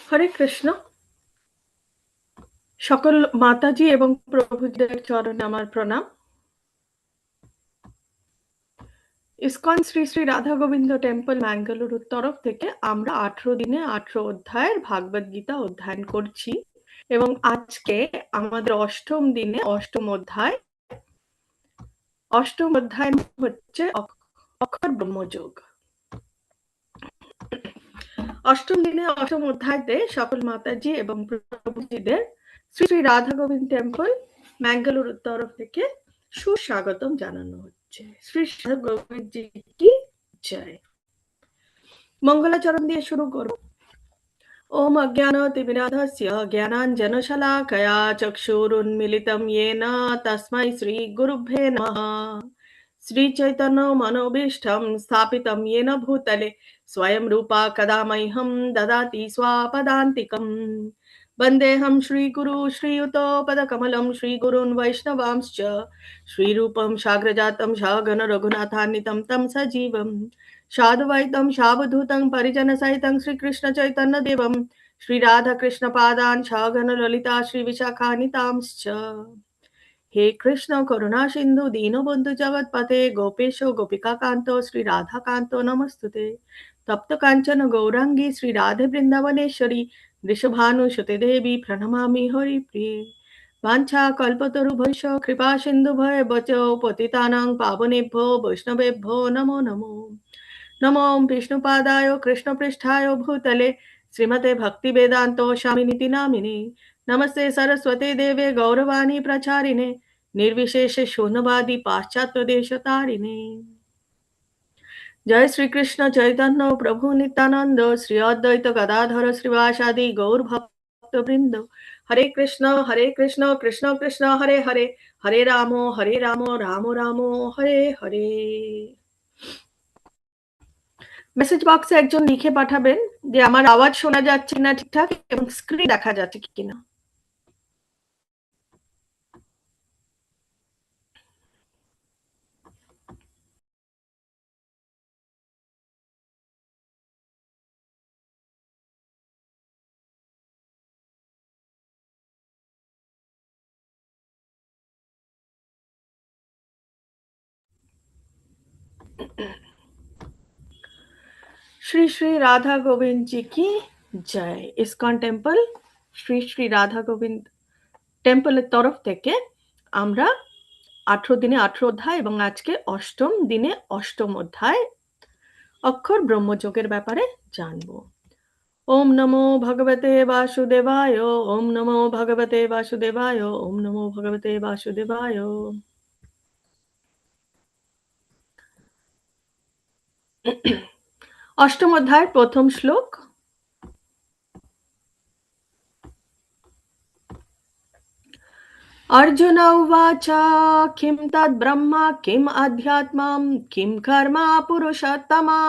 হরে কৃষ্ণ। সকল মাতাজি এবং প্রভুদের চরণে আমার প্রণাম। ইসকন শ্রী শ্রী রাধা গোবিন্দ টেম্পল ম্যাঙ্গালুরুর তরফ থেকে আমরা 18 দিনে 18 অধ্যায়ের ভাগবত গীতা অধ্যয়ন করছি এবং আজকে আমাদের অষ্টম দিনে অষ্টম অধ্যায় হচ্ছে অক্ষর ব্রহ্মযোগ। অষ্টম দিনে অষ্টম অধ্যায়তে সকল মাতাজি এবং প্রভুজিদের শ্রী শ্রী রাধা গোবিন্দ টেম্পল ম্যাঙ্গালুরুর তরফ থেকে সুস্বাগতম জানানো হচ্ছে। শ্রী রাধা গোবিন্দ জি কি জয়। মঙ্গলাচরণ দিয়ে শুরু করব। ওম অজ্ঞানতিমিরাধস্য জ্ঞানাঞ্জনশলাকয়া চক্ষুরুন্মিলিतं येन তস্मै শ্রীগুরুভ্যো নমঃ। শ্রীচৈতন্য মনোভীষ্টং স্থাপিतं येन भूतले स्वयं रूपा कदा मह्यं ददाति स्वापदान्तिकं। वन्देऽहं श्रीगुरु श्रीयुतपदकमलं श्रीगुरून् वैष्णवांश्च श्रीरूपं साग्रजातं सगण रघुनाथान्वितं तं सजीवं साधुवैतं सावधूतं परिजनसहितं श्रीकृष्ण चैतन्यदेवं श्रीराधाकृष्णपादान् सगण ललिता श्रीविशाखान्वितांश्च। हे कृष्ण करुणा सिंधु दीनबंधु जगतपते गोपेश गोपिकाकांत श्री राधाकांत नमस्तुते। तप्त कांचन गौरांगी श्री राधे वृंदावनेश्वरी वृषभानुसुते देवी प्रणमामि हरिप्रिये। वाञ्छा कल्पतरुभ्यश्च कृपा सिन्धुभ्यश्च पतितानां पावनेभ्यो वैष्णवेभ्यो नमो नमो। नमो विष्णुपादाय कृष्णपृष्ठाय भूतले श्रीमते भक्तिवेदान्त स्वामिनिति नामिने। नमस्ते सरस्वती देवे गौरवाणी प्रचारिणे निर्विशेष शून्यवादी पाश्चात्य देशतारिणे। जय श्री कृष्ण चैतन्य प्रभु नित्यानंद श्री अद्वैत गदाधर श्रीवासादि गौर भक्त वृंद। हरे कृष्ण कृष्ण कृष्ण हरे हरे हरे राम राम राम हरे हरे। মেসেজ বক্সে একজন লিখে পাঠাবেন যে আমার আওয়াজ শোনা যাচ্ছে কিনা ঠিকঠাক এবং স্ক্রিন দেখা যাচ্ছে কিনা। श्री श्री राधा गोविंद जी की जय। ইসকন টেম্পল শ্রী শ্রী রাধা গোবিন্দ টেম্পলের তরফ থেকে আমরা 18 দিনে 18 অধ্যায় এবং আজকে অষ্টম দিনে অষ্টম অধ্যায় অক্ষর ব্রহ্মযোগের ব্যাপারে জানবো। ওম নমো ভগবতে বাসুদেবায়, ওম নমো ভগবতে বাসুদেবায়, ওম নমো ভগবতে বাসুদেবায়। অষ্টম অধ্যায়ের প্রথম শ্লোক। अर्जुन उवाच किं तद्ब्रह्म किम् अध्यात्मं किं कर्म पुरुषोत्तमा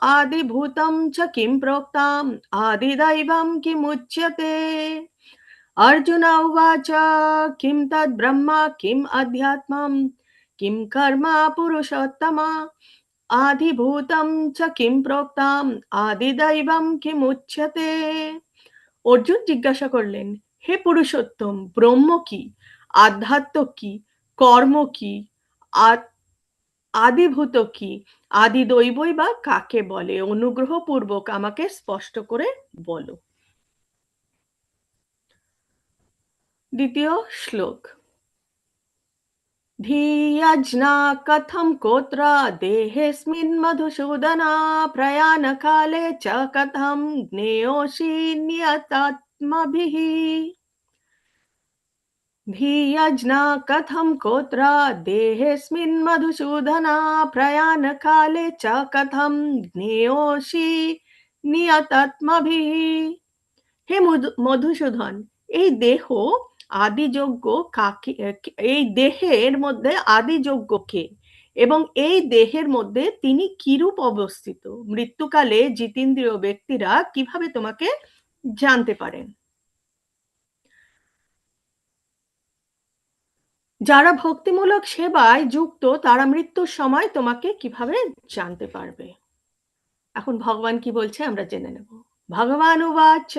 आदिभूतं च किं प्रोक्तम् आदिदैवं किमुच्यते। अर्जुन उवाच किं तद्ब्रह्म किम् अध्यात्मं किं कर्म पुरुषोत्तमा आदिभूतं च किं प्रोक्तम् आदिदैवं किमुच्यते। অর্জুন জিজ্ঞাসা করলেন, হে পুরুষোত্তম, ব্রহ্ম কি, আধ্যাত্ম কি, কর্ম কি, আদিভূত কি, আদি দৈবই বা কাকে বলে, অনুগ্রহপূর্বক আমাকে স্পষ্ট করে বলো। দ্বিতীয় শ্লোক। ধিয়াজ্ঞা কথম কোত্র দেহেস্মিন মধুসূদনা প্রয়াণকালে চ কথম জ্ঞেয়োষি নিয়তাত্মভিঃ। ধিয়াজ্ঞা কথম কোত্র দেহেস্মিন মধুসূদনা প্রয়াণকালে চ কথম জ্ঞেয়োষি নিয়তাত্মভিঃ। হে মধুসূদন, এই দেহ আদিযোগ্য কাকে, এই দেহের মধ্যে আদিযোগ্য কে এবং এই দেহের মধ্যে তিনি কিরূপ অবস্থিত, মৃত্যুকালে জিতেন্দ্রীয় ব্যক্তিরা কিভাবে তোমাকে জানতে পারেন। যারা ভক্তিমূলক সেবায় যুক্ত তারা মৃত্যুর সময় তোমাকে কিভাবে জানতে পারবে। এখন ভগবান কি বলছে আমরা জেনে নেব। भगवानुवाच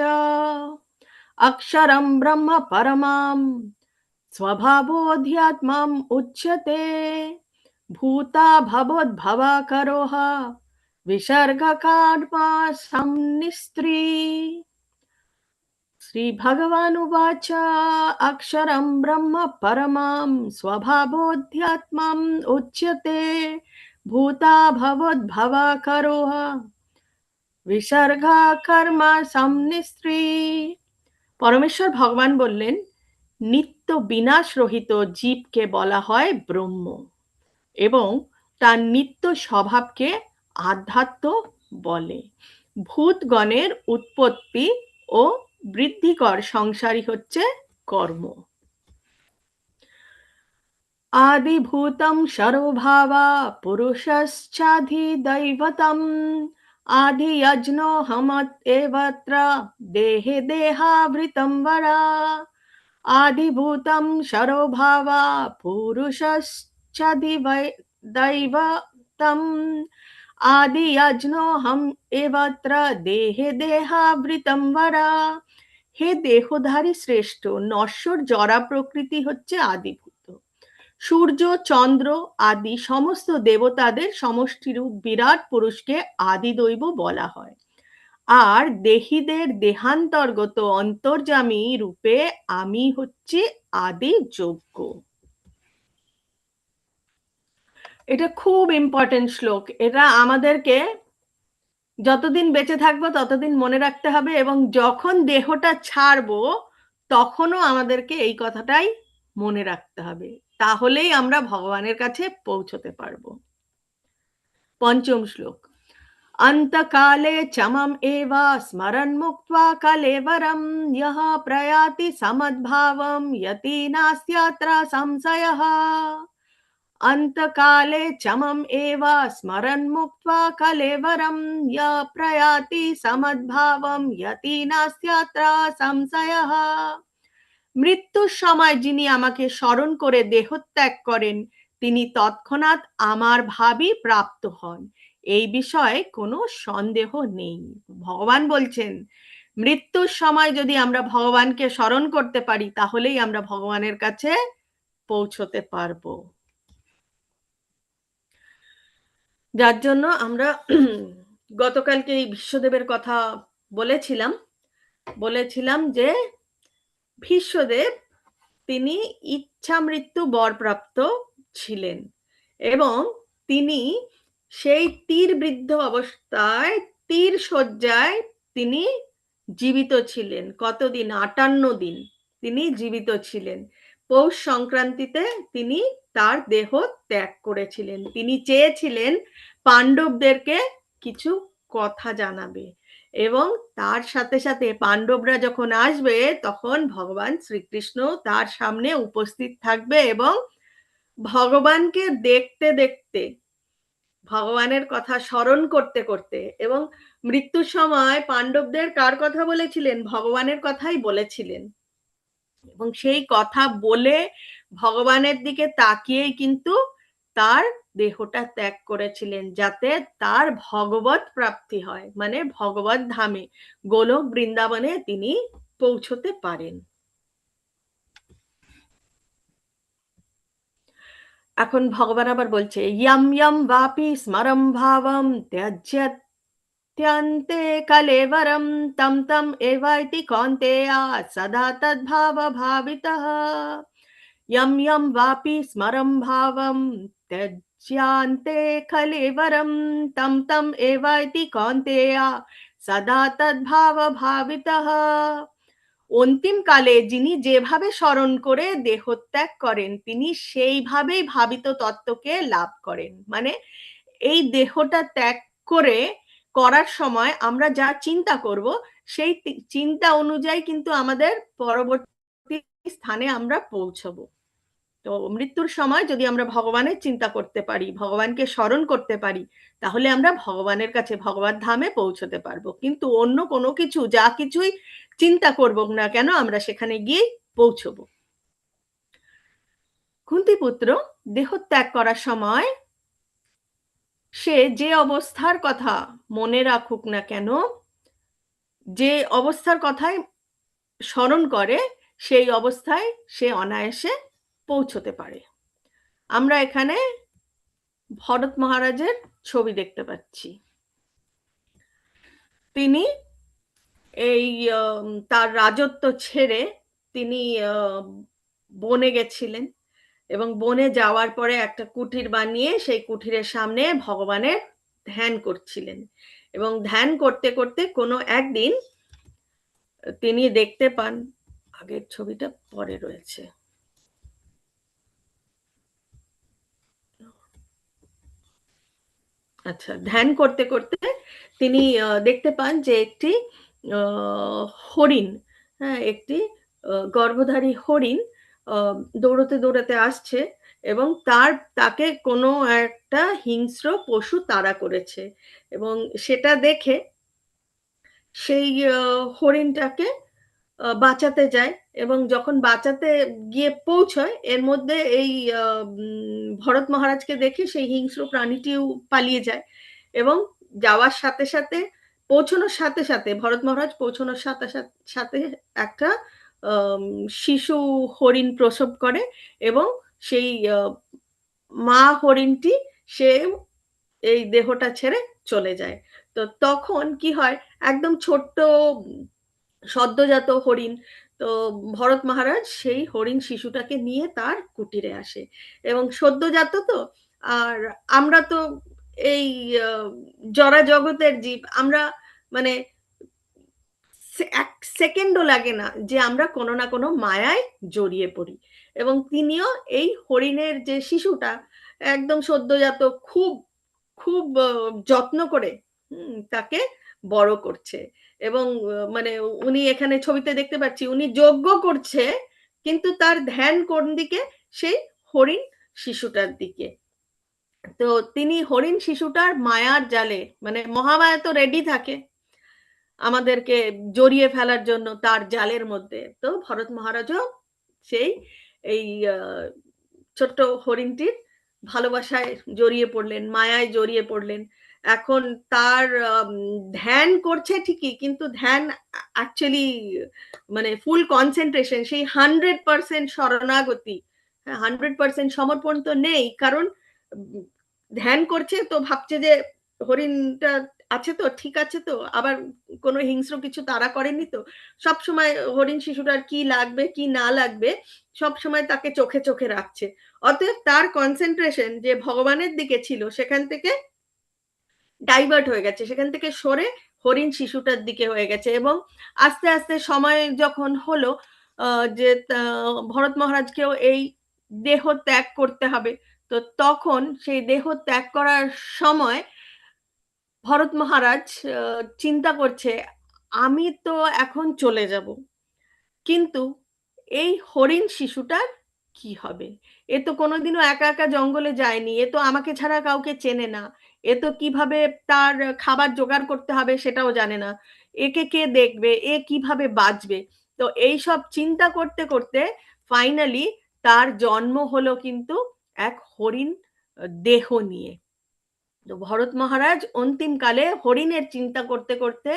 अक्षरं ब्रह्म परमां स्वभावोऽध्यात्मम् उच्यते भूता भवोद्भवकरोः विसर्गकार्मा संनिस्त्री श्रीभगवानुवाच अक्षरं ब्रह्म परमां स्वभावोऽध्यात्मम् उच्यते भूता भवोद्भवकरोः विसर्गा कर्म संनिस्त्री পরমেশ্বর ভগবান বললেন নিত্য বিনাশ রহিত জীবকে বলা হয় ব্রহ্ম এবং তার নিত্য স্বভাবকে আধ্যাত্ম বলে ভূতগণের উৎপত্তি ও বৃদ্ধিকর সংসারই হচ্ছে কর্ম आदिभूतं शरोभावा पुरुषश्चाधिदैवतम् आदियज्ञोऽहमत्येवत्र देहे देहावृतं वरा आदिभूतं शरोभावा पुरुषश्चाधिदैवतम् आदियज्ञोऽहम एवत्र देहे देहावृतं वरा হে দেহধারী শ্রেষ্ঠ নশ্বর জরা প্রকৃতি হচ্ছে আদিভূত সূর্য চন্দ্র আদি সমস্ত দেবতাদের সমষ্টিরূপ বিরাট পুরুষকে আদিদৈব বলা হয় আর দেহীদের দেহান্তর্গত অন্তর্যামী রূপে আমি হচ্ছি আদি যোগ্য এটা খুব ইম্পর্টেন্ট শ্লোক এটা আমাদেরকে যতদিন বেঁচে থাকবো ততদিন মনে রাখতে হবে এবং যখন দেহটা ছাড়বো তখনও আমাদেরকে এই কথাটাই মনে রাখতে হবে তাহলেই আমরা ভগবানের কাছে পৌঁছতে পারবো পঞ্চম শ্লোক অন্তকালে চমম এবা স্মরণ মুক্ত্বা কলেবরম ইহ প্রয়াতি সমদ্ভাবম यति नास्त्यत्र संशयः अंतकाले चमम एवा स्मरन् मुक्त्वा कलेवरं य प्रयाति समद्भावं यति नास्त्यत्र संशयः মৃত্যুর সময় যিনি আমাকে স্মরণ করে দেহত্যাগ করেন তিনি তৎক্ষণাৎ আমার ভাবই প্রাপ্ত হন এই বিষয়ে কোনো সন্দেহ নেই ভগবান বলছেন মৃত্যুর সময় যদি আমরা ভগবানকে স্মরণ করতে পারি তাহলেই আমরা ভগবানের কাছে পৌঁছতে পারবো যার জন্য আমরা গতকালকে এই বিশ্বদেবের কথা বলেছিলাম যে ভীষ্মদেব তিনি ইচ্ছা মৃত্যু বরপ্রাপ্ত ছিলেন এবং তিনি সেই তীর বৃদ্ধ অবস্থায় তীর শয্যায় তিনি জীবিত ছিলেন কতদিন 58 দিন তিনি জীবিত ছিলেন পৌষ সংক্রান্তিতে তিনি তার দেহ ত্যাগ করেছিলেন তিনি চেয়েছিলেন পাণ্ডবদেরকে কিছু কথা জানাবে এবং তার সাথে সাথে পাণ্ডবরা যখন আসবে তখন ভগবান শ্রীকৃষ্ণ তার সামনে উপস্থিত থাকবে এবং ভগবানকে দেখতে দেখতে ভগবানের কথা স্মরণ করতে করতে এবং মৃত্যুর সময় পাণ্ডবদের কার কথা বলেছিলেন ভগবানের কথাই বলেছিলেন এবং সেই কথা বলে ভগবানের দিকে তাকিয়েই কিন্তু তার দেহটা ত্যাগ করেছিলেন যাতে তার ভগবত প্রাপ্তি হয় মানে ভগবত ধামে গোলক বৃন্দাবনে তিনি পৌঁছতে পারেন এখন ভগবান আবার বলছে ইয়ম ইয়ম বাপি স্মরম ভাবম ত্যজ্যত্যন্তে কলেবরম তম তম এবাইতি কৌন্তেয়া সদা তদ্ভাব ভাবিতঃ यम यम वापि स्मरं भावं त्यज्यान्ते कलेवरं तम तम एवाइति कौन्तेय सदा तद्भाव भावितः অন্তিম কালে যিনি যেভাবে স্মরণ করে দেহত্যাগ করেন তিনি সেইভাবেই ভাবিত তত্ত্বকে লাভ করেন মানে এই দেহটা ত্যাগ করার সময় আমরা যা চিন্তা করব সেই চিন্তা অনুযায়ী কিন্তু আমাদের পরবর্তী স্থানে আমরা পৌঁছবো তো মৃত্যুর সময় যদি আমরা ভগবানের চিন্তা করতে পারি ভগবানকে স্মরণ করতে পারি তাহলে আমরা ভগবানের কাছে ভগবত ধামে পৌঁছতে পারবো কিন্তু অন্য কোনো কিছু যা কিছুই চিন্তা করব না কেন আমরা সেখানে গিয়ে পৌঁছবো কুন্তিপুত্র দেহত্যাগ করার সময় সে যে অবস্থার কথা মনে রাখুক না কেন যে অবস্থার কথাই স্মরণ করে সেই অবস্থায় সে অনায়াসে পৌঁছতে পারে। আমরা এখানে ভরত মহারাজের ছবি দেখতে পাচ্ছি। তিনি এই তার রাজত্ব ছেড়ে তিনি বনে গেছিলেন এবং বনে যাওয়ার পরে একটা কুটির বানিয়ে সেই কুটিরের সামনে ভগবানের ধ্যান করছিলেন এবং ধ্যান করতে করতে কোনো একদিন তিনি দেখতে পান, আগের ছবিটা পরে রয়েছে, আচ্ছা, ধ্যান করতে করতে তিনি দেখতে পান যে একটি হরিণ, হ্যাঁ, একটি গর্ভধারী হরিণ দৌড়তে দৌড়তে আসছে এবং তাকে কোনো একটা হিংস্র পশু তাড়া করেছে এবং সেটা দেখে সেই হরিণটাকে বাঁচাতে যায় এবং যখন বাঁচাতে গিয়ে পৌঁছয় এর মধ্যে এই ভরত মহারাজকে দেখে সেই হিংস্র প্রাণীটিও পালিয়ে যায় এবং যাওয়ার সাথে সাথে পৌঁছানোর সাথে সাথে ভরত মহারাজ পৌঁছানোর সাথে সাথে একটা শিশু হরিণ প্রসব করে এবং সেই মা হরিণটি সে এই দেহটা ছেড়ে চলে যায়। তো তখন কি হয়, একদম ছোট্ট সদ্যজাত হরিণ, তো ভরত মহারাজ সেই হরিণ শিশুটাকে নিয়ে তার কুটিরে আসে এবং সদ্যজাত তো, আর আমরা তো এই জরা জগতের জীব, আমরা মানে এক সেকেন্ডও লাগে না যে আমরা কোনো না কোনো মায়ায় জড়িয়ে পড়ি এবং তিনিও এই হরিণের যে শিশুটা একদম সদ্যজাত খুব খুব যত্ন করে তাকে বড় করছে এবং মানে উনি এখানে ছবিতে দেখতে পাচ্ছি উনি যজ্ঞ করছে কিন্তু তার ধ্যান কোন দিকে, সেই হরিণ শিশুটার দিকে। তো তিনি হরিণ শিশুটার মায়ার জালে, মানে মহামায়া তো রেডি থাকে আমাদেরকে জড়িয়ে ফেলার জন্য তার জালের মধ্যে, তো ভরত মহারাজও সেই এই ছোট্ট হরিণটির ভালোবাসায় জড়িয়ে পড়লেন, মায়ায় জড়িয়ে পড়লেন। এখন তার ধ্যান করছে ঠিকই কিন্তু ধ্যান অ্যাকচুয়ালি মানে ফুল কনসেন্ট্রেশন, সেই 100% শরণাগতি, 100% সমর্পণ তো নেই, কারণ ধ্যান করছে তো ভাবছে যে হরিণটা আছে তো ঠিক আছে, তো আবার কোনো হিংস্র কিছু তাড়া করেনি তো, সব সময় হরিণ শিশুটার কি লাগবে কি না লাগবে সব সময় তাকে চোখে চোখে রাখছে। অতএব তার কনসেন্ট্রেশন যে ভগবানের দিকে ছিল সেখান থেকে ডাইভার্ট হয়ে গেছে, সেখান থেকে সরে হরিণ শিশুটার দিকে হয়ে গেছে এবং আস্তে আস্তে সময় যখন হলো যে ভরত মহারাজকেও এই দেহ ত্যাগ করতে হবে, তো তখন সেই দেহ ত্যাগ করার সময় ভরত মহারাজ চিন্তা করছে আমি তো এখন চলে যাব, কিন্তু এই হরিণ শিশুটার কি হবে? এ তো কোনোদিনও একা একা জঙ্গলে যায়নি, এ তো আমাকে ছাড়া কাউকে চেনে না, এ তো কিভাবে তার খাবার জোগাড় করতে হবে সেটাও জানে না, একে কে দেখবে, এ কিভাবে বাঁচবে? তো এইসব চিন্তা করতে করতে ফাইনালি তার জন্ম হলো কিন্তু এক হরিণ দেহ নিয়ে। তো ভরত মহারাজ অন্তিমকালে হরিণের চিন্তা করতে করতে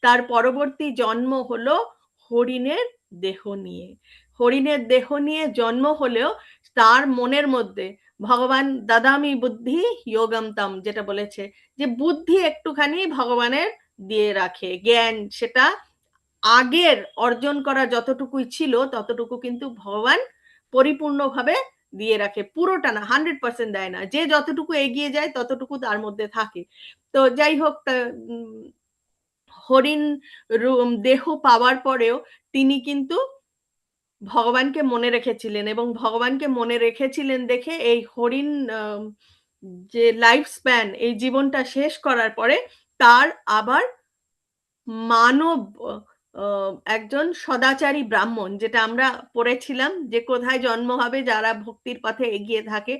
তার পরবর্তী জন্ম হলো হরিণের দেহ নিয়ে। হরিণের দেহ নিয়ে জন্ম হলেও তার মনের মধ্যে ভগবান দাদামি বুদ্ধি যোগম তম যেটা বলেছে, যে বুদ্ধি একটুখানি ভগবানের দিয়ে রাখে, জ্ঞান সেটা আগের অর্জন করা যতটুকুই ছিল ততটুকু কিন্তু ভগবান পরিপূর্ণভাবে দিয়ে রাখে, পুরোটা না, 100% দেয় না, যে যতটুকু এগিয়ে যায় ততটুকু তার মধ্যে থাকে। তো যাই হোক, হরিণ দেহ পাওয়ার পরেও তিনি কিন্তু ভগবানকে মনে রেখেছিলেন এবং ভগবানকে মনে রেখেছিলেন দেখে এই হরিণ যে লাইফ স্প্যান, এই জীবনটা শেষ করার পরে তার আবার মানব একজন সদাচারী ব্রাহ্মণ, যেটা আমরা পড়েছিলাম যে কোথায় জন্ম হবে যারা ভক্তির পথে এগিয়ে থাকে,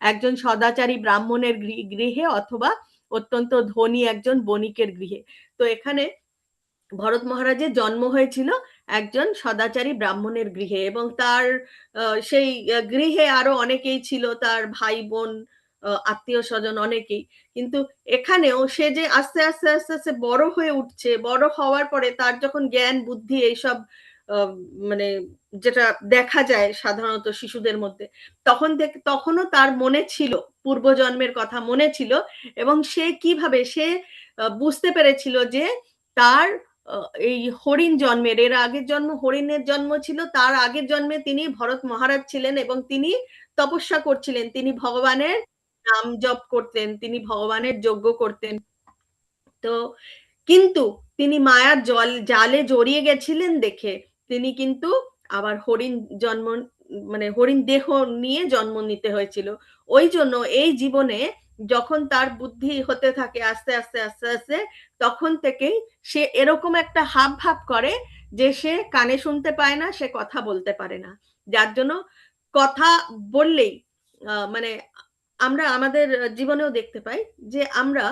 একজন সদাচারী ব্রাহ্মণের গৃহে অথবা অত্যন্ত ধনী একজন বণিকের গৃহে। তো এখানে ভরত মহারাজের জন্ম হয়েছিল একজন সদাচারী ব্রাহ্মণের গৃহে এবং তার সেই গৃহে আরো অনেকেই ছিল, তার ভাই বোন আত্মীয়-স্বজন অনেকেই। কিন্তু এখানেও সে যে আস্তে, আস্তে, আস্তে, আস্তে বড় হয়ে উঠছে, বড় হওয়ার পরে তার যখন জ্ঞান, বুদ্ধি এইসব আ মানে যেটা দেখা যায় সাধারণত শিশুদের মধ্যে, তখনও তার মনে ছিল, পূর্বজন্মের কথা মনে ছিল এবং সে কিভাবে সে বুঝতে পেরেছিল যে তার আ এই হরিণ জন্মের, এর আগের জন্ম হরিণের জন্ম ছিল। তার আগের জন্মে তিনি ভরত মহারাজ ছিলেন এবং তিনি তপস্যা করছিলেন। তিনি ভগবানের নাম জপ করতেন, তিনি ভগবানের যজ্ঞ করতেন। তো কিন্তু তিনি মায়ার জালে জড়িয়ে গেছিলেন দেখে তিনি কিন্তু আবার হরিণ জন্ম মানে হরিণ দেহ নিয়ে জন্ম নিতে হয়েছিল। ওই জন্য এই জীবনে যখন তার বুদ্ধি হতে থাকে আস্তে, আস্তে, আস্তে, আস্তে তখন থেকেই সে এরকম একটা হাবভাব করে যে সে কানে শুনতে পায় না, সে কথা বলতে পারে না। যার জন্য কথা বললেই মানে আমরা আমাদের জীবনেও দেখতে পাই যে আমরা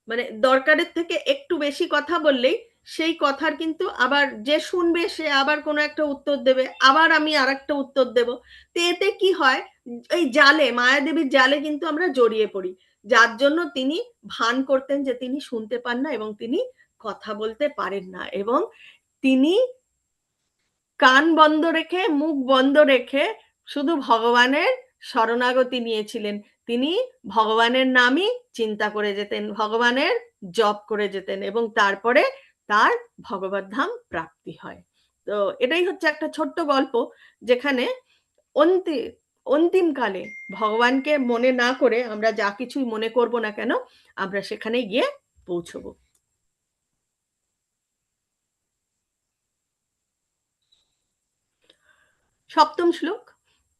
মানে দরকারের থেকে একটু বেশি কথা বললেই সেই কথার কিন্তু আবার যে শুনবে সে আবার কোনো একটা উত্তর দেবে। আবার আমি আরেকটা উত্তর দেব। তো এতে কি হয়? এই জালে মায়াদেবীর জালে কিন্তু আমরা জড়িয়ে পড়ি। যার জন্য তিনি ভান করতেন যে তিনি শুনতে পান না এবং তিনি কথা বলতে পারেন না এবং তিনি কান বন্ধ রেখে, মুখ বন্ধ রেখে শুধু ভগবানের শরণাগতি নিয়েছিলেন। তিনি ভগবানের নামই চিন্তা করে যেতেন, ভগবানের জপ করে যেতেন এবং তারপরে তার ভগবদ্ধাম প্রাপ্তি হয়। তো এটাই হচ্ছে একটা ছোট্ট গল্প যেখানে অন্তি অন্তিমকালে ভগবানকে মনে না করে আমরা যা কিছুই মনে করব না কেন, আমরা সেখানে গিয়ে পৌঁছবো। সপ্তম শ্লোক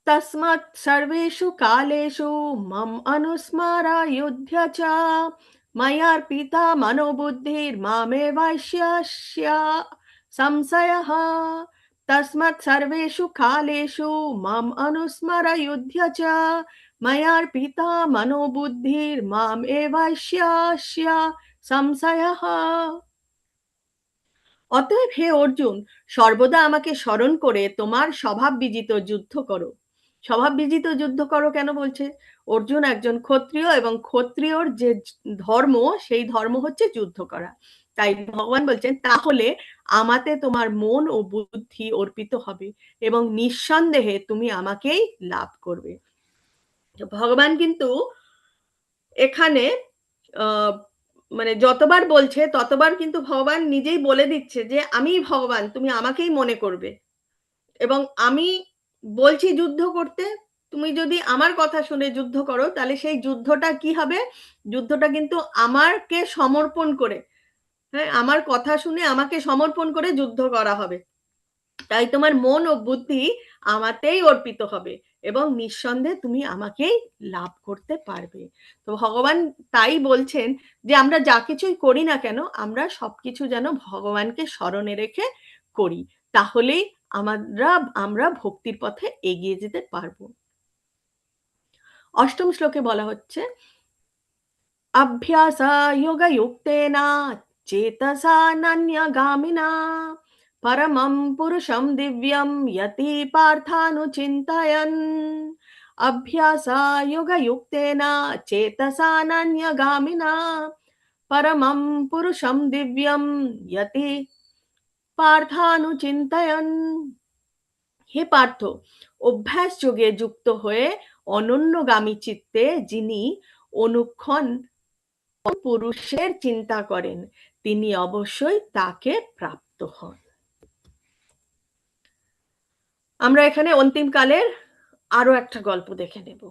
তস্মাৎ সর্বেষু কালেষু মম অনুস্মারায়ুধ্য চ ময়ার্পিতা মনোবুদ্ধির মামেবাস্যস্য সংশয়ः তস্মাৎ সর্বেষু কালেষু মম অনুস্মরयुध्य চ ময়ার্পিতা মনোবুদ্ধির মামেবাস্যস্য সংশয়ः অতএব হে অর্জুন সর্বদা আমাকে স্মরণ করে তোমার স্বভাব বিজিত যুদ্ধ করো। স্বভাব বিজিত যুদ্ধ করো কেন বলছে? অর্জুন একজন ক্ষত্রিয় এবং ক্ষত্রিয়র যে ধর্ম সেই ধর্ম হচ্ছে যুদ্ধ করা। তাই ভগবান বলছেন তাহলে আমাতে তোমার মন ও বুদ্ধি অর্পিত হবে এবং নিঃসন্দেহে তুমি আমাকেই লাভ করবে। ভগবান কিন্তু এখানে আহ মানে যতবার বলছে ততবার কিন্তু ভগবান নিজেই বলে দিচ্ছে যে আমিই ভগবান, তুমি আমাকেই মনে করবে এবং আমি বলছি যুদ্ধ করতে, তুমি যদি আমার কথা শুনে যুদ্ধ করো তাহলে সেই যুদ্ধটা কি হবে? যুদ্ধটা কিন্তু আমাকে সমর্পণ করে, হ্যাঁ, আমার কথা শুনে আমাকে সমর্পণ করে যুদ্ধ করা হবে। তাই তোমার মন ও বুদ্ধি আমাতেই অর্পিত হবে এবং নিঃসন্দেহে তুমি আমাকেই লাভ করতে পারবে। তো ভগবান তাই বলছেন যে আমরা যা কিছুই করি না কেন আমরা সবকিছু যেন ভগবানকে স্মরণে রেখে করি, তাহলেই আমরা ভক্তির পথে এগিয়ে যেতে পারবো। অষ্টম শ্লোকে বলা হচ্ছে अभ्यासयोगयुक्तेन चेतसा नन्यगामिना परमं पुरुषं दिव्यं यति पार्थानुचिन्तयन् अभ्यासयोगयुक्तेन चेतसा नन्यगामिना परमं पुरुषं दिव्यं यति পার্থানুচিন্তয়ন হে পার্থ অভ্যাস যোগে যুক্ত হয়ে অনন্যগামী চিত্তে যিনি অনুক্ষণ পুরুষের চিন্তা করেন তিনি অবশ্যই তাকে প্রাপ্ত হন। আমরা এখানে অন্তিমকালের আরো একটা গল্প দেখে নেব।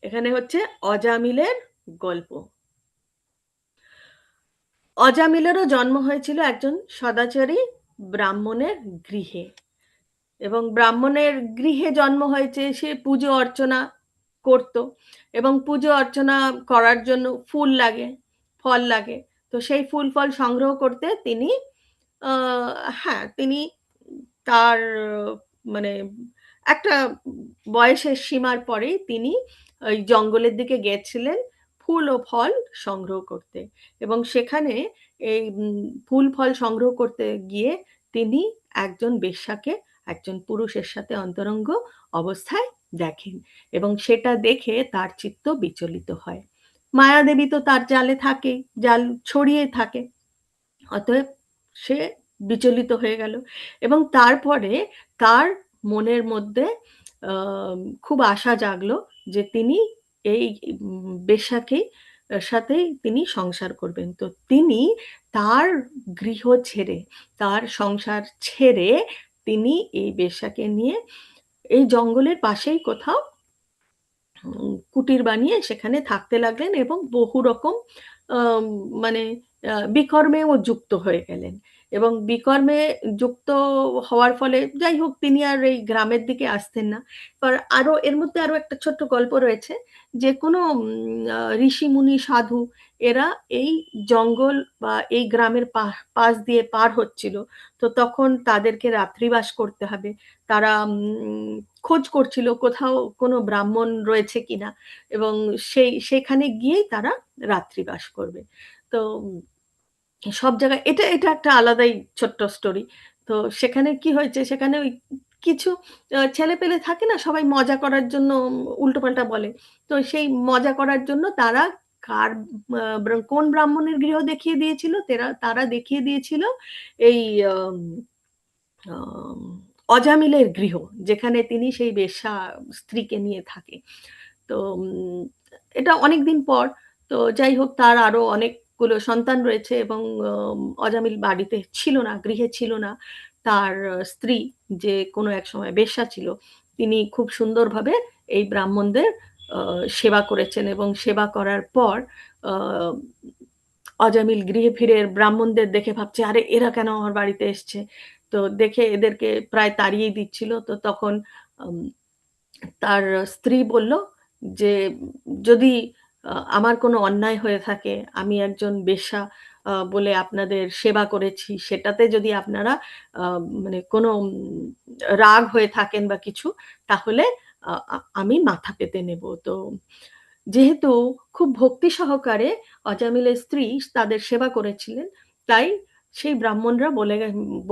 এখানে হচ্ছে অজামিলের গল্প। অজামিলেরও জন্ম হয়েছিল একজন সদাচারী ব্রাহ্মণের গৃহে এবং ব্রাহ্মণের গৃহে জন্ম হয়েছে, সে পুজো অর্চনা করত এবং পুজো অর্চনা করার জন্য ফুল লাগে, ফল লাগে। তো সেই ফুল ফল সংগ্রহ করতে তিনি হ্যাঁ তিনি তার মানে একটা বয়সের সীমার পরেই তিনি ওই জঙ্গলের দিকে গেছিলেন ফুল ও ফল সংগ্রহ করতে এবং সেখানে এই ফুল ফল সংগ্রহ করতে গিয়ে তিনি একজন বেশ্যাকে একজন পুরুষের সাথে অন্তরঙ্গ অবস্থায় দেখেন এবং সেটা দেখে তার চিত্ত বিচলিত হয়। মায়াদেবী তো তার জালে থাকেই, জাল ছড়িয়ে থাকে। অতএব সে বিচলিত হয়ে গেল এবং তারপরে তার মনের মধ্যে খুব আশা জাগলো যে তিনি এই বেশ্যাকেই সাথেই তিনি সংসার করবেন। তো তিনি তার গৃহ ছেড়ে, তার সংসার ছেড়ে তিনি এই বেশ্যাকে নিয়ে এই জঙ্গলের পাশেই কোথাও কুটির বানিয়ে সেখানে থাকতে লাগলেন এবং বহু রকম মানে বিকর্মেও যুক্ত হয়ে গেলেন এবং বিকর্মে যুক্ত হওয়ার ফলে যাই হোক তিনি আর এই গ্রামের দিকে আসতেন না। আরো এর মধ্যে আরো একটা ছোট্ট গল্প রয়েছে যে কোনো ঋষি মুনি সাধু এরা এই জঙ্গল বা এই গ্রামের পাশ দিয়ে পার হচ্ছিল, তো তখন তাদেরকে রাত্রিবাস করতে হবে। তারা খোঁজ করছিল কোথাও কোনো ব্রাহ্মণ রয়েছে কিনা এবং সেখানে গিয়েই তারা রাত্রিবাস করবে। তো সব জায়গায় এটা এটা একটা আলাদাই ছোট্ট স্টোরি। তো সেখানে কি হয়েছে, সেখানে ওই কিছু ছেলেপেলে থাকে না সবাই মজা করার জন্য উল্টোপাল্টা বলে। তো সেই মজা করার জন্য তারা কার কোন ব্রাহ্মণের গৃহ দেখিয়ে দিয়েছিল, তারা দেখিয়ে দিয়েছিল এই আম আম অজামিলের গৃহ, যেখানে তিনি সেই বেশ্যা স্ত্রীকে নিয়ে থাকে। তো এটা অনেকদিন পর। তো যাই হোক তার আরো অনেকগুলো সন্তান রয়েছে এবং অজামিল বাড়িতে ছিল না, গৃহে ছিল না। তার স্ত্রী যে কোনো এক সময় বেশ্যা ছিল, তিনি খুব সুন্দরভাবে এই ব্রাহ্মণদের সেবা করেছেন এবং সেবা করার পর আ অজামিল গৃহে ফিরে ব্রাহ্মণদের দেখে ভাবছে, "আরে এরা কেন আমার বাড়িতে এসছে?" তো দেখে এদেরকে প্রায় তাড়িয়েই দিচ্ছিল। তো তখন আম তার স্ত্রী বলল যে, "যদি আমার কোনো অন্যায় হয়ে থাকে, আমি একজন বেশ্যা বলে আপনাদের সেবা করেছি, সেটাতে যদি আপনারা আ মানে কোনো রাগ হয়ে থাকেন বা কিছু, তাহলে আমি মাথা পেতে নেব।" তো যেহেতু খুব ভক্তি সহকারে অজামিলের স্ত্রী তাদের সেবা করেছিলেন, তাই সেই ব্রাহ্মণরা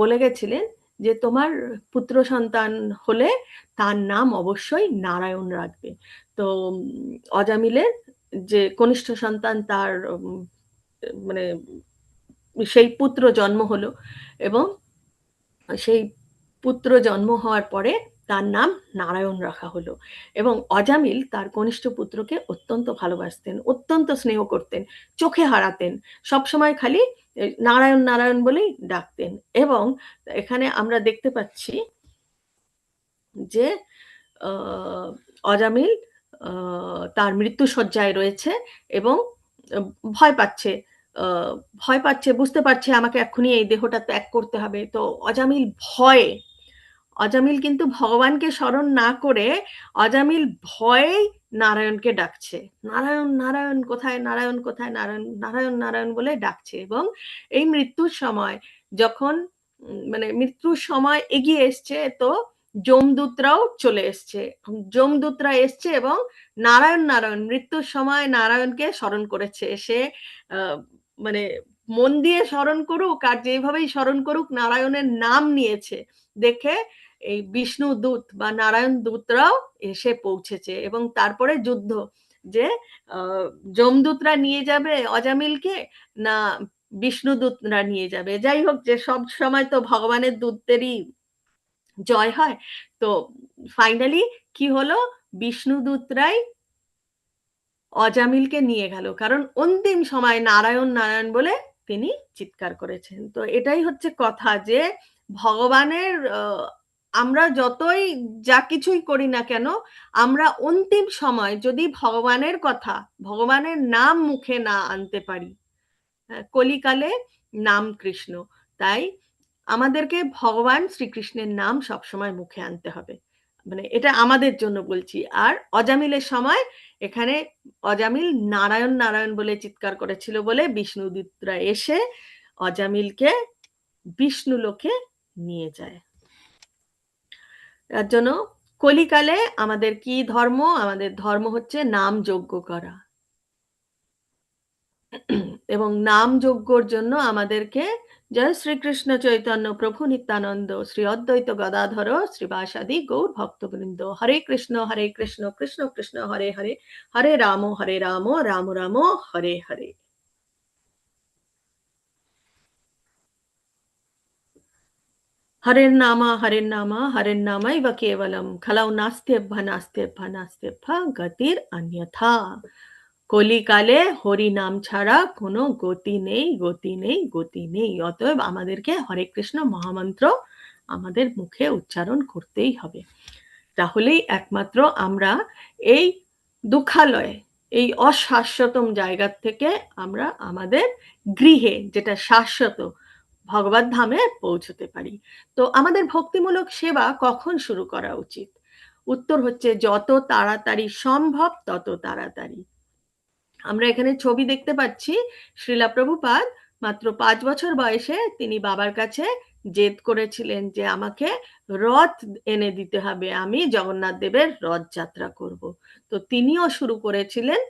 বলে গেছিলেন যে, "তোমার পুত্র সন্তান হলে তার নাম অবশ্যই নারায়ণ রাখবে।" তো অজামিলের যে কনিষ্ঠ সন্তান তার মানে সেই পুত্র জন্ম হলো এবং সেই পুত্র জন্ম হওয়ার পরে তার নাম নারায়ণ রাখা হলো এবং অজামিল তার কনিষ্ঠ পুত্রকে অত্যন্ত ভালোবাসতেন, অত্যন্ত স্নেহ করতেন, চোখে হারাতেন। সবসময় খালি নারায়ণ, নারায়ণ বলেই ডাকতেন এবং এখানে আমরা দেখতে পাচ্ছি যে আ অজামিল আ তার মৃত্যুশয্যায় রয়েছে এবং আ ভয় পাচ্ছে। আ ভয় পাচ্ছে, বুঝতে পারছে আমাকে এক্ষুনি এই দেহটা ত্যাগ করতে হবে। তো অজামিল ভয়ে, অজামিল কিন্তু ভগবানকে স্মরণ না করে অজামিল ভয়েই নারায়ণকে ডাকছে। নারায়ণ, নারায়ণ কোথায়? নারায়ণ কোথায়? নারায়ণ, নারায়ণ, নারায়ণ বলে ডাকছে এবং এই মৃত্যুর সময় যখন মানে মৃত্যুর সময় এগিয়ে এসছে, তো যমদূতরাও চলে এসছে। যমদূতরা এসছে এবং নারায়ণ, নারায়ণ মৃত্যুর সময় নারায়ণকে স্মরণ করেছে। সে আ মানে মন দিয়ে স্মরণ করুক আর যেভাবেই স্মরণ করুক নারায়ণের নাম নিয়েছে দেখে এই বিষ্ণু দূত বা নারায়ণ দূতরাও এসে পৌঁছেছে এবং তারপরে যুদ্ধ যে আ যমদূতরা নিয়ে যাবে অজামিলকে না বিষ্ণুদূতরা নিয়ে যাবে। যাই হোক যে সব সময় তো ভগবানের দূতদেরই জয় হয়। তো ফাইনালি কি হলো? বিষ্ণুদূতরাই অজামিলকে নিয়ে গেল। কারণ অন্তিম সময় নারায়ণ, নারায়ণ বলে তিনি চিৎকার করেছেন। তো এটাই হচ্ছে কথা যে ভগবানের আমরা যতই যা কিছুই করি না কেন, আমরা অন্তিম সময় যদি ভগবানের কথা, ভগবানের নাম মুখে না আনতে পারি, কলিকালে নাম কৃষ্ণ। তাই আমাদেরকে ভগবান শ্রীকৃষ্ণের নাম সবসময় মুখে আনতে হবে। মানে এটা আমাদের জন্য বলছি। আর অজামিলের সময় এখানে অজামিল নারায়ণ, নারায়ণ বলে চিৎকার করেছিল বলে বিষ্ণুদূতরা এসে অজামিলকে বিষ্ণুলোকে নিয়ে যায়। তার জন্য কলিকালে আমাদের কি ধর্ম? আমাদের ধর্ম হচ্ছে নাম যজ্ঞ করা। এবং নাম যজ্ঞর জন্য আমাদেরকে জয় শ্রীকৃষ্ণ চৈতন্য প্রভু নিত্যানন্দ শ্রী অদ্বৈত গদাধর শ্রীবাসাদি গৌর ভক্তবৃন্দ। হরে কৃষ্ণ কৃষ্ণ কৃষ্ণ হরে হরে, হরে রাম রাম রাম হরে হরে। হরের নামাইব কেবলম খলৌ নাস্ত্যভ্য গতির অন্যথা। কলিকালে হরি নাম ছাড়া কোনো গতি নেই। অতএব আমাদেরকে হরে কৃষ্ণ মহামন্ত্র আমাদের মুখে উচ্চারণ করতেই হবে। তাহলেই একমাত্র আমরা এই দুঃখালয়, এই অশাশ্বতম জায়গা থেকে আমরা আমাদের গৃহে, যেটা শাশ্বত ভগবত ধামে পৌঁছতে পারি। তো আমাদের ভক্তিমূলক সেবা কখন শুরু করা উচিত? উত্তর হচ্ছে যত তাড়াতাড়ি সম্ভব তত তাড়াতাড়ি। আমরা এখানে ছবি দেখতে পাচ্ছি, শ্রীলা প্রভুপাদ মাত্র 5 বছর বয়সে তিনি বাবার কাছে জেদ করেছিলেন যে আমাকে রথ এনে দিতে হবে, আমি জগন্নাথ দেবের রথযাত্রা করব। তো তিনিও শুরু করেছিলেন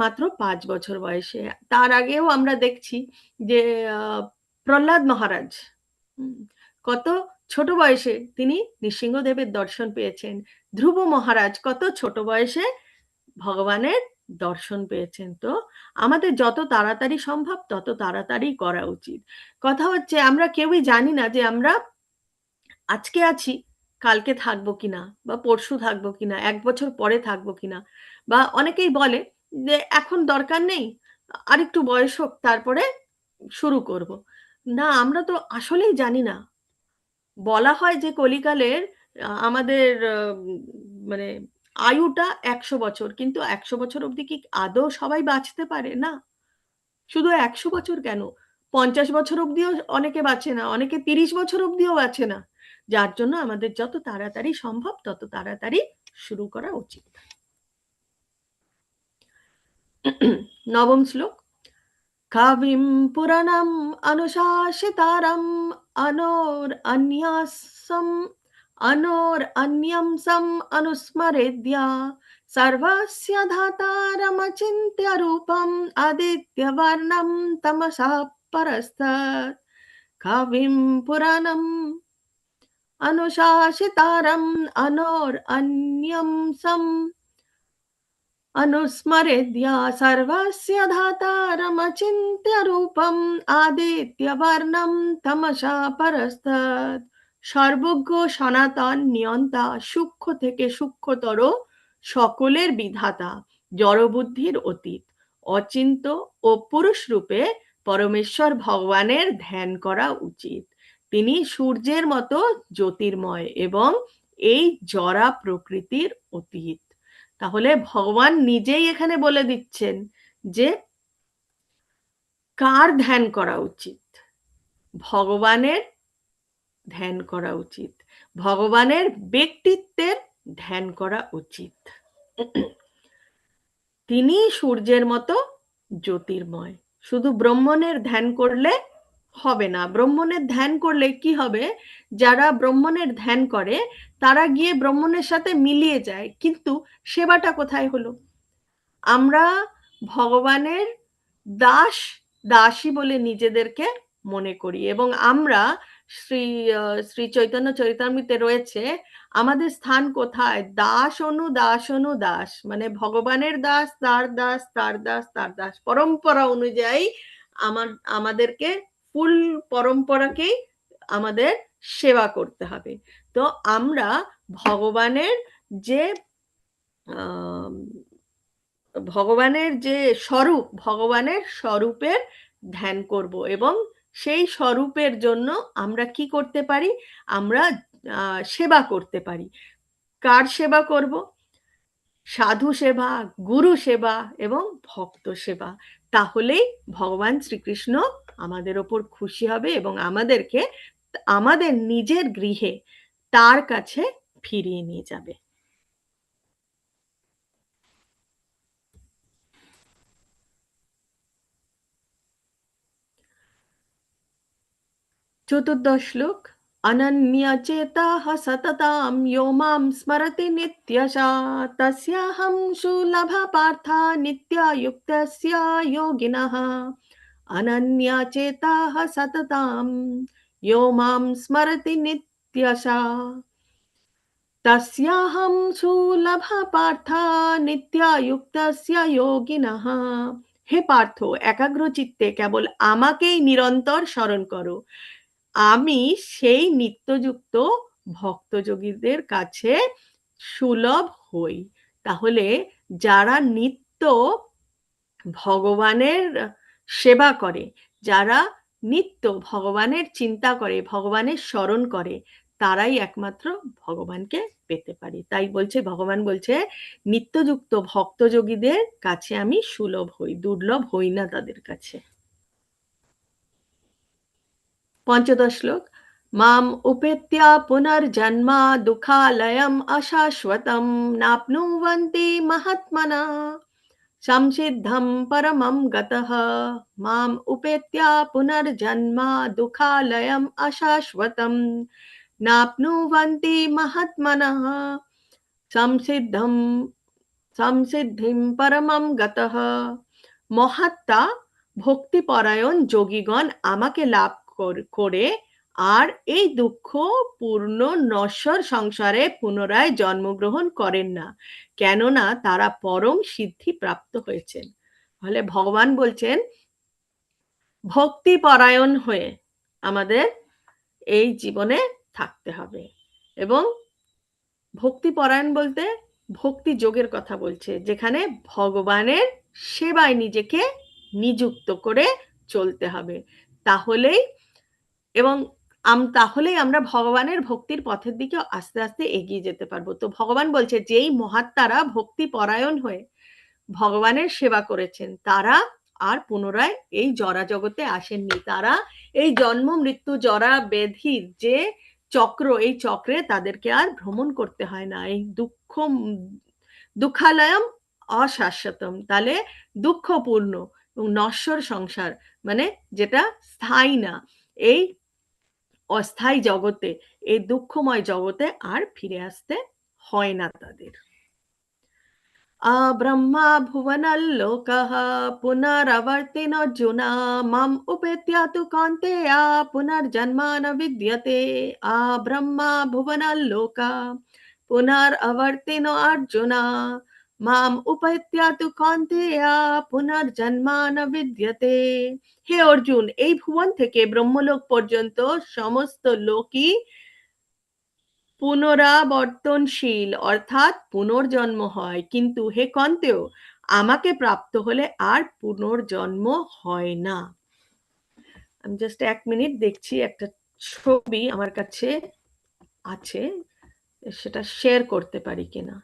মাত্র 5 বছর বয়সে। তার আগেও আমরা দেখছি যে প্রহ্লাদ মহারাজ কত ছোট বয়সে তিনি নৃসিংহদেবের দর্শন পেয়েছেন। ধ্রুব মহারাজ কত ছোট বয়সে ভগবানের দর্শন পেয়েছেন। তো আমাদের যত তাড়াতাড়ি সম্ভব তত তাড়াতাড়ি করা উচিত। কথা হচ্ছে আমরা কেউই জানি না যে আমরা আজকে আছি, কালকে থাকবো কিনা, বা পরশু থাকবো কিনা, 1 বছর পরে থাকবো কিনা। বা অনেকেই বলে যে এখন দরকার নেই, আরেকটু বয়স হোক তারপরে শুরু করব। না, আমরা তো আসলেই জানি না। বলা হয় যে কলিকালের আমাদের মানে আয়ুটা 100 বছর, কিন্তু 100 বছর অবধি কি আদৌ সবাই বাঁচতে পারে? না। শুধু 100 বছর কেন, 50 বছর অবধিও অনেকে বাঁচে না, অনেকে 30 বছর অবধিও বাঁচে না। যার জন্য আমাদের যত তাড়াতাড়ি সম্ভব তত তাড়াতাড়ি শুরু করা উচিত। নবম শ্লোক। কাবিম পুরাণম অনুশাসিতারম অনর সম অনুস্মরেদ্যা সর্বস্য ধাতারমচিন্ত্য রূপম আদিত্যবর্ণম তমসা পরস্তাৎ। কাবিম পুরাণম অনুশাসিতারম সম अनुस्मरेद्या सर्वस्य धातारमचिन्त्य रूपम् आदित्यवर्णं तमसा परस्तात्। সর্বজ্ঞ সনাতন নিয়ন্তা, সূক্ষ্ম থেকে সূক্ষ্মতর সকলের বিধাতা, জড়বুদ্ধির অতীত, অচিন্ত ও পুরুষ রূপে পরমেশ্বর ভগবানের ধ্যান করা উচিত। তিনি সূর্যের মতো জ্যোতির্ময় এবং এই জড়া প্রকৃতির অতীত। তাহলে ভগবান নিজেই এখানে বলে দিচ্ছেন যে কার ধ্যান করা উচিত? ভগবানের ধ্যান করা উচিত, ভগবানের ব্যক্তিত্বের ধ্যান করা উচিত। তিনি সূর্যের মতো জ্যোতির্ময়। শুধু ব্রহ্মণের ধ্যান করলে হবে না। ব্রহ্মণের ধ্যান করলে কি হবে, যারা ব্রহ্মণের ধ্যান করে তারা গিয়ে ব্রহ্মণের সাথে মিলিয়ে যায়, কিন্তু সেবাটা কোথায় হলো? আমরা ভগবানের দাসী বলে নিজেদেরকে মনে করি, এবং আমরা শ্রী চৈতন্য চরিতামৃতে রয়েছে আমাদের স্থান কোথায়? দাস অনু দাস, মানে ভগবানের দাস, তার দাস, পরম্পরা অনুযায়ী আমাদেরকে ফুল পরম্পরাকেই আমাদের সেবা করতে হবে। তো আমরা ভগবানের যে ভগবানের স্বরূপের ধ্যান করব, এবং সেই স্বরূপের জন্য আমরা কি করতে পারি? আমরা সেবা করতে পারি। কার সেবা করব? সাধু সেবা, গুরু সেবা এবং ভক্ত সেবা। তাহলেই ভগবান শ্রীকৃষ্ণ আমাদের ওপর খুশি হবে এবং আমাদেরকে আমাদের নিজের গৃহে তার কাছে ফিরিয়ে নিয়ে যাবে। চতুর্দশ শ্লোক। অনন্যচেতাঃ সততাং यो मां स्मरति नित्यशा तस्याहं सुलभः पार्थ नित्ययुक्तस्य योगिनः अनन्या चेताः सततां यो मां स्मरति नित्यशा तस्याहं सुलभ पार्थ নিত্যায়ুক্তস্য যোগিনঃ। হে পার্থ, একাগ্র চিত্তে কেবল আমাকেই নিরন্তর স্মরণ করো, আমি সেই নিত্যযুক্ত ভক্তযোগীদের কাছে সুলভ হই। তাহলে যারা নিত্য ভগবানের সেবা করে, যারা নিত্য ভগবানের চিন্তা করে, ভগবানের স্মরণ করে, তারাই একমাত্র ভগবানকে পেতে পারে। তাই বলছে, ভগবান বলছে নিত্যযুক্ত ভক্তযোগীদের কাছে আমি সুলভ হই, দুর্লভ হই না তাদের কাছে। পঞ্চদশ শ্লোক। মাম উपेत्य पुनर्जन्म दुःखालयम् अशाश्वतं नाप्नुवन्ति महात्मनः संसिद्धं परमं गतः। माम उपेत्य पुनर्जन्म दुःखालयम् अशाश्वतं नाप्नुवन्ति महात्मनः संसिद्धं संसिद्धिं परमं गतः। মহাত্মা ভক্তিপরায়ণ যোগীগণ আমাকে লাভ করে আর এই দুঃখ পূর্ণ নশ্বর সংসারে পুনরায় জন্মগ্রহণ করেন না, কেননা তারা পরম সিদ্ধি প্রাপ্ত হয়েছেন। তাহলে ভগবান বলছেন ভক্তিপরায়ণ হয়ে আমাদের এই জীবনে থাকতে হবে। এবং ভক্তিপরায়ণ বলতে ভক্তি যোগের কথা বলছে, যেখানে ভগবানের সেবায় নিজেকে নিযুক্ত করে চলতে হবে। তাহলেই এবং তাহলেই আমরা ভগবানের ভক্তির পথের দিকে আস্তে আস্তে এগিয়ে যেতে পারবো। তো ভগবান বলছে যেই মহাত্মারা ভক্তি পরায়ণ হয়ে ভগবানের সেবা করেছেন, তারা আর পুনরায় এই জরা জগতে আসেননি। তারা এই জন্ম মৃত্যু জরা ব্যাধির যে চক্র, এই চক্রে তাদেরকে আর ভ্রমণ করতে হয় না। এই দুঃখালয়ম অশাশ্বতম, তাহলে দুঃখপূর্ণ এবং নশ্বর সংসার, মানে যেটা স্থায়ী না, এই অস্থায়ী জগতে, এই দুঃখময় জগতে আর ফিরে আসতে হয় না তাদের। ব্রহ্মা ভুবনল্লোকः পুনরাবর্তিনোऽর্জুন মাম उपेत्य तु कौन्तेय पुनर्जन्म न विद्यते। ब्रह्मा भुवनल्लोकः पुनरावर्तिनो अर्जुन মাম उपेत्य तु कौन्तेय पुनर्जन्म न विद्यते। হে অর্জুন, এই ভুবন থেকে ব্রহ্মলোক পর্যন্ত সমস্ত লোকই পুনরাবর্তনশীল, অর্থাৎ পুনর্জন্ম হয়, কিন্তু হে কন্তেয়, আমাকে প্রাপ্ত হলে আর পুনর্জন্ম হয় না। আমি জাস্ট 1 মিনিট দেখছি, একটা ছবি আমার কাছে আছে, সেটা শেয়ার করতে পারি কিনা।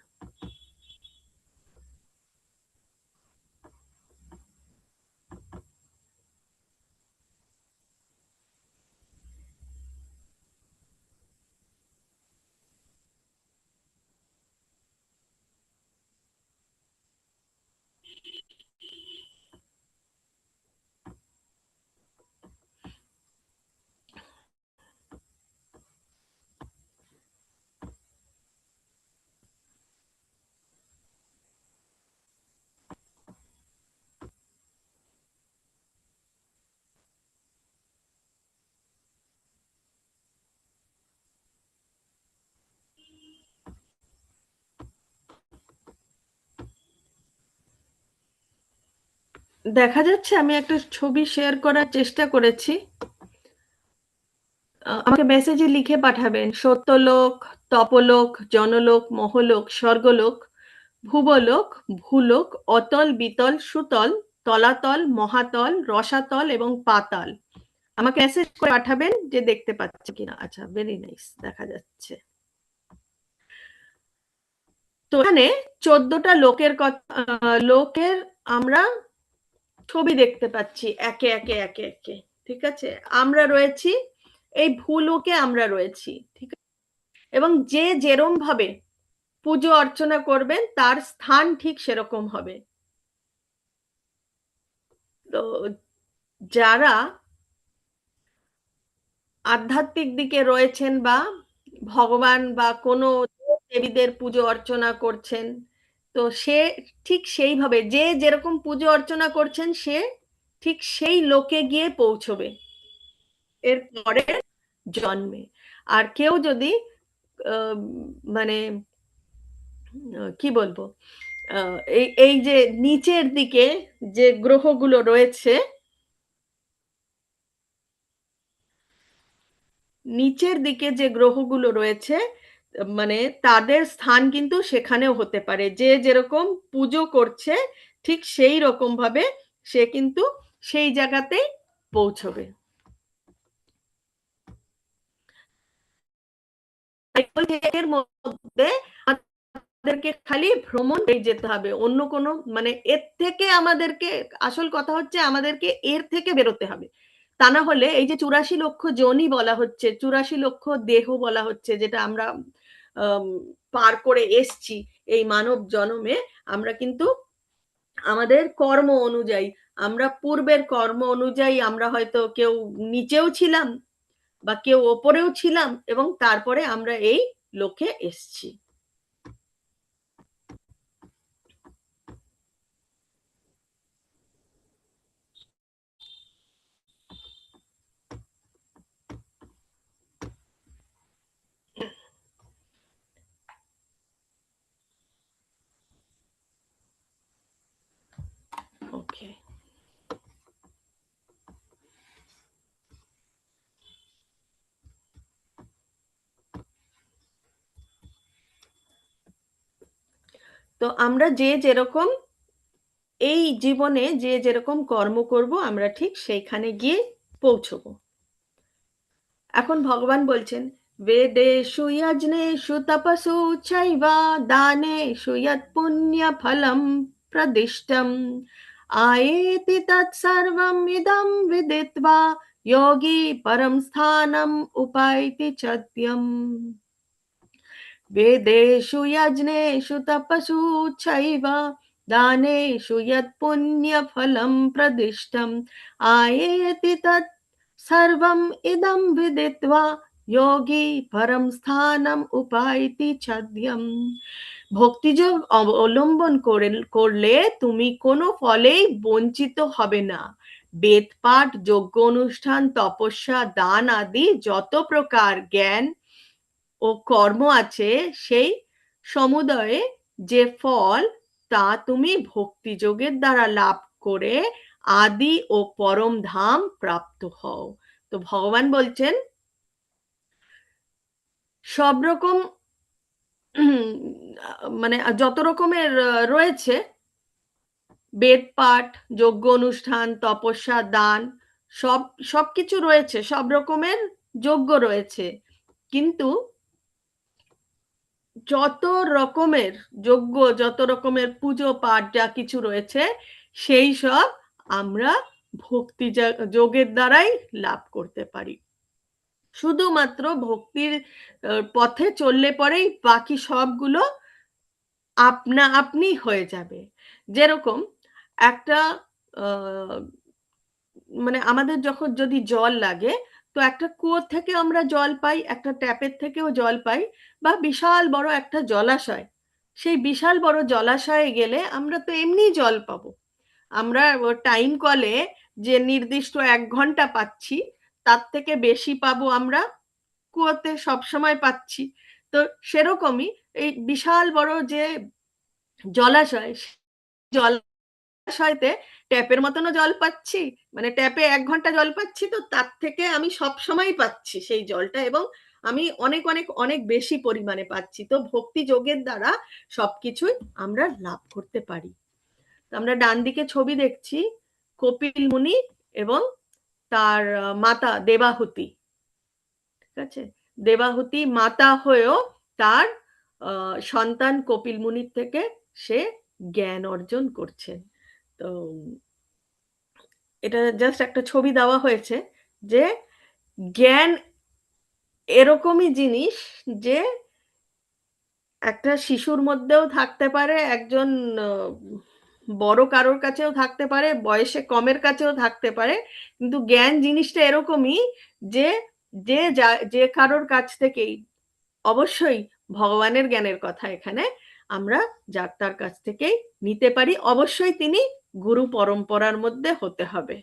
দেখা যাচ্ছে, আমি একটা ছবি শেয়ার করার চেষ্টা করেছি, আমাকে মেসেজে লিখে পাঠাবেন। সত্যলোক, তপলোক, জনলোক, মহলোক, স্বর্গলোক, ভুবলোক, ভূলোক, অতল, বিতল, সুতল, তলাতল, মহাতল, রসাতল এবং পাতাল। আমাকে মেসেজ করে পাঠাবেন যে দেখতে পাচ্ছে কিনা। আচ্ছা, ভেরি নাইস, দেখা যাচ্ছে। তো এখানে 14টা লোকের আমরা ছবি দেখতে পাচ্ছি একে একে একে একে। ঠিক আছে, আমরা রয়েছি এই ভূলোকে, আমরা রয়েছি। ঠিক আছে, এবং যে যেরম ভাবে পুজো অর্চনা করবেন তার স্থান ঠিক সেরকম হবে। তো যারা আধ্যাত্মিক দিকে রয়েছেন বা ভগবান বা কোনো দেবীদের পুজো অর্চনা করছেন, তো সে ঠিক সেইভাবে যে যেরকম পুজো অর্চনা করছেন, সে ঠিক সেই লোকে গিয়ে পৌঁছবে এর পরের জন্মে। আর কেউ যদি আহ, মানে কি বলবো, এই এই যে নিচের দিকে যে গ্রহগুলো রয়েছে, নিচের দিকে যে গ্রহগুলো রয়েছে, মানে তাদের স্থান কিন্তু সেখানেও হতে পারে। যে যেরকম পুজো করছে ঠিক সেই রকম ভাবে সে কিন্তু সেই জায়গাতেই পৌঁছবে। এর মধ্যে আমাদেরকে খালি ভ্রমণ যেতে হবে, অন্য কোনো মানে এর থেকে আমাদেরকে, আসল কথা হচ্ছে আমাদেরকে এর থেকে বেরোতে হবে। তা না হলে এই যে 84 লক্ষ যোনি বলা হচ্ছে, 84 লক্ষ দেহ বলা হচ্ছে, যেটা আমরা আম, পার করে এসছি এই মানব জন্মে, আমরা কিন্তু আমাদের কর্ম অনুযায়ী, আমরা পূর্বের কর্ম অনুযায়ী আমরা হয়তো কেউ নিচেও ছিলাম বা কেউ ওপরেও ছিলাম, এবং তারপরে আমরা এই লোকে এসছি। ওকে, তো আমরা যে যেরকম এই জীবনে যে যেরকম কর্ম করব আমরা ঠিক সেইখানে গিয়ে পৌঁছবো। এখন ভগবান বলছেন, বেদেষু যজ্ঞেষু তপসু চৈব দানেষু যৎ পুণ্য ফলম প্রদিষ্টম আয়েতি তৎসর্বম ইদম বিদিত্বা যোগী পরম স্থানম উপায়তি চদ্যম। वेदेषु यज्ञेषु तपसु चैव दानेषु यत् पुण्यफलं प्रदिष्टम् आयेति तत् सर्वम् इदं विदित्वा योगी परम স্থানম উপায়তি ছদ্যম। ভক্তিযোগ অবলম্বন করলে তুমি কোনো ফলেই বঞ্চিত হবে না। বেদ পাঠ, যজ্ঞ অনুষ্ঠান, তপস্যা, দান আদি যত প্রকার জ্ঞান ও কর্ম আছে, সেই সমুদয়ে যে ফল, তা তুমি ভক্তিযোগের দ্বারা লাভ করে আদি ও পরম ধাম প্রাপ্ত হও। তো ভগবান বলছেন সব রকম মানে যত রকমের রয়েছে বেদ পাঠ, যজ্ঞ অনুষ্ঠান, তপস্যা, দান, সব সবকিছু রয়েছে, সব রকমের যজ্ঞ রয়েছে, কিন্তু যত রকমের যজ্ঞ, যত রকমের পুজো পাঠ যা কিছু রয়েছে, সেই সব আমরা ভক্তি যোগের দ্বারাই লাভ করতে পারি। শুধুমাত্র ভক্তির পথে চললে পরেই বাকি সবগুলো আপনা আপনি হয়ে যাবে। যেরকম একটা মানে আমাদের যখন যদি জল লাগে, তো একটা কুয়োর থেকে আমরা জল পাই, একটা ট্যাপের থেকেও জল পাই, বা বিশাল বড় একটা জলাশয়, সেই বিশাল বড় জলাশয়ে গেলে আমরা তো এমনি জল পাবো। আমরা টাইম কলে যে নির্দিষ্ট 1 ঘন্টা পাচ্ছি, তার থেকে বেশি পাবো আমরা কুয়োতে সবসময় পাচ্ছি। তো সেরকমই এই বিশাল বড় যে জলাশয়, জলাশয়তে ট্যাপের মতনও জল পাচ্ছি, মানে ট্যাপে 1 ঘন্টা জল পাচ্ছি, তো তার থেকে আমি সব সময় পাচ্ছি সেই জলটা, এবং আমি অনেক অনেক অনেক বেশি পরিমাণে পাচ্ছি। তো ভক্তি যোগের দ্বারা সবকিছুই আমরা লাভ করতে পারি। আমরা ডান দিকে ছবি দেখছি কপিল মুনি এবং তার মাতা দেবাহুতি। ঠিক আছে, দেবাহুতি মাতা হয়েও তার সন্তান কপিল মুনির থেকে সে জ্ঞান অর্জন করছেন। তো এটা জাস্ট একটা ছবি দেওয়া হয়েছে যে জ্ঞান এরকমই জিনিস, যে একটা শিশুর মধ্যেও থাকতে পারে, একজন বড় কারোর কাছেও থাকতে পারে, বয়সে কমের কাছেও থাকতে পারে, কিন্তু জ্ঞান জিনিসটা এরকমই যে যে যে কারোর কাছ থেকেই, অবশ্যই ভগবানের জ্ঞানের কথা এখানে, আমরা যার তার কাছ থেকেই নিতে পারি, অবশ্যই তিনি গুরু পরম্পরার মধ্যে হতে হবে।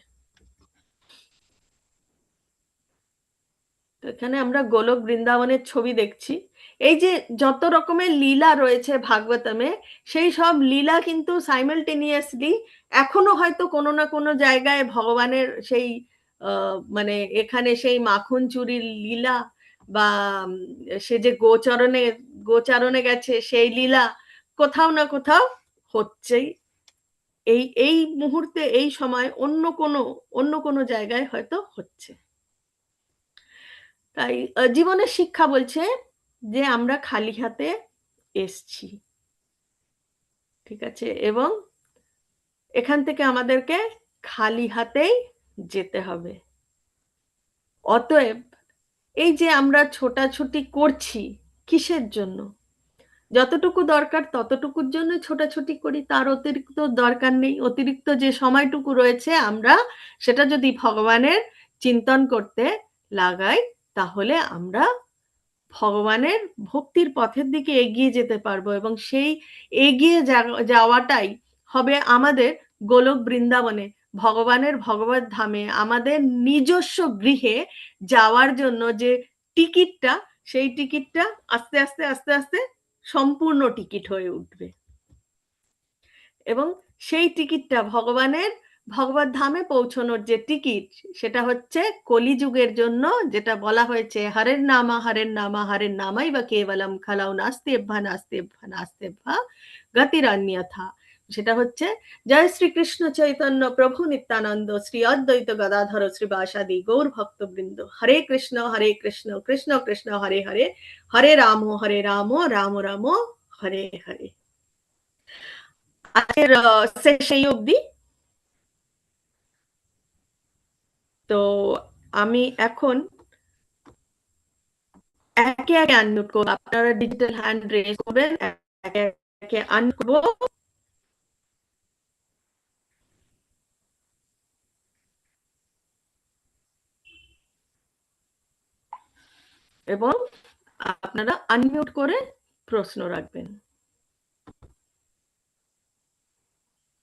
এখানে আমরা গোলক বৃন্দাবনের ছবি দেখছি। এই যে যত রকমের লীলা রয়েছে ভাগবতমে, সেই সব লীলা কিন্তু সাইমালটেনিয়াসলি এখনো হয়তো কোনো না কোনো জায়গায় ভগবানের সেই মানে এখানে সেই মাখন চুরির লীলা, বা সে যে গোচারণে গেছে সেই লীলা কোথাও না কোথাও হচ্ছেই। এই এই মুহূর্তে এই সময় অন্য কোনো জায়গায় হয়তো হচ্ছে। তাই জীবনের শিক্ষা বলছে যে আমরা খালি হাতে এসছি, ঠিক আছে, এবং এখান থেকে আমাদেরকে খালি হাতেই যেতে হবে। অতএব এই যে আমরা ছোটাছুটি করছি কিসের জন্য? যতটুকু দরকার ততটুকুর জন্য ছোটাছুটি করি, তার অতিরিক্ত দরকার নেই। অতিরিক্ত যে সময়টুকু রয়েছে আমরা সেটা যদি ভগবানের চিন্তন করতে লাগাই, তাহলে আমরা ভগবানের ভক্তির পথের দিকে এগিয়ে যেতে পারবো, এবং সেই এগিয়ে যাওয়াটাই হবে আমাদের গোলক বৃন্দাবনে, ভগবানের ভগবত ধামে, আমাদের নিজস্ব গৃহে যাওয়ার জন্য যে টিকিটটা, সেই টিকিটটা আস্তে আস্তে আস্তে আস্তে সম্পূর্ণ টিকিট হয়ে উঠবে। এবং সেই টিকিটটা ভগবানের ভগবত ধামে পৌঁছানোর যে টিকিট, সেটা হচ্ছে কলিযুগের জন্য, যেটা বলা হয়েছে হরের নামা হরের নামা হরের নামাই বা কেবলম খালাও নাস্তেভ্যা নাস্তেভ্যা নাস্তেভ্যা গতিরান্যথা। সেটা হচ্ছে জয় শ্রীকৃষ্ণ চৈতন্য প্রভু নিত্যানন্দ শ্রী অদ্বৈত গদাধর শ্রীবাসাদি গৌর ভক্তবৃন্দ, হরে কৃষ্ণ কৃষ্ণ কৃষ্ণ হরে হরে, হরে রাম রাম রাম হরে হরে। আজকের সেই অবধি। তো আমি এখন একে একে আনমিউট করবো, আপনারা ডিজিটাল হ্যান্ড রেজ করবেন, একে একে আনমিউট করবো। এবং আপনারা আনমিউট করে প্রশ্ন রাখবেন।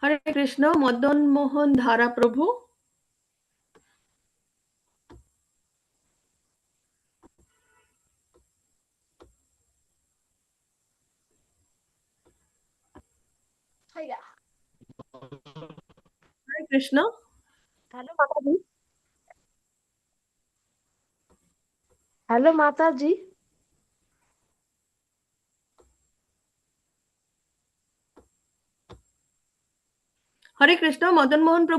হরে কৃষ্ণ মদন মোহন ধারা প্রভু। হরে কৃষ্ণ। हेलो माता जी। हेलो माता जी। হরে কৃষ্ণ মদন মোহন প্রভু।